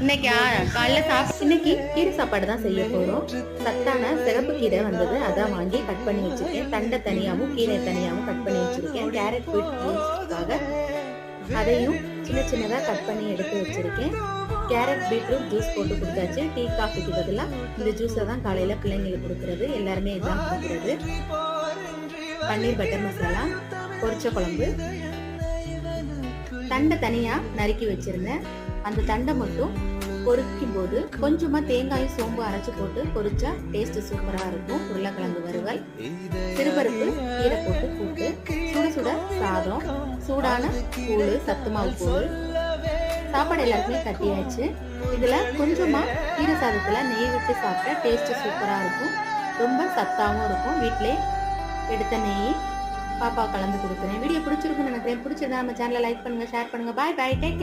இன்னைக்கு காலைல இன்னைக்கு கீரை சாப்பாடு தான் செய்ய போறோம். சத்தான சிகப்பு கீரை வந்தது, அதான் வாங்கி கட் பண்ணி வச்சிருக்கேன். தண்டை தனியாவும் கீரை தனியாவும் கட் பண்ணி வச்சிருக்கேன். கேரட் பீட்ரூட்காக அதையும் சின்ன சின்னதா கட் பண்ணி எடுத்து வச்சிருக்கேன். கேரட் பீட்ரூட் ஜூஸ் போட்டு கொடுத்தாச்சு. டீ காஃபிக்கு பதிலாக இந்த ஜூஸை தான் காலையில பிள்ளைங்களுக்கு கொடுக்கறது. எல்லாருமே இதான் கொடுக்கறது. பன்னீர் பட்டர் மசாலா, பொரிச்ச குழம்பு, தண்டை தனியா நறுக்கி வச்சிருந்தேன். அந்த தண்டை மட்டும் பொரிக்கும் போது கொஞ்சமா தேங்காயும் சோம்பு அரைச்சு போட்டு பொரிச்சா டேஸ்ட் சூப்பரா இருக்கும். உருளைக்கிழங்கு வறுவல், சிறுபருப்பு கீரை போட்டு கூட்டு, சுட சுட சாதம், சூடான கூழு, சத்து மாவு கூழ். சாப்பாடு எல்லாருக்குமே கட்டியாச்சு. இதுல கொஞ்சமா கீரை சாதத்துல நெய் விட்டு சாப்பிட்டா டேஸ்ட் சூப்பரா இருக்கும். ரொம்ப சத்தாவும் இருக்கும். வீட்டிலே எடுத்த நெய் பாப்பா கலந்து கொடுக்குறேன். வீடியோ பிடிச்சிருக்குன்னு நினைக்கிறேன். பிடிச்சிருந்தா நம்ம சேனலை லைக் பண்ணுங்க, ஷேர் பண்ணுங்க. பாய் பாய், டேக் கேர்.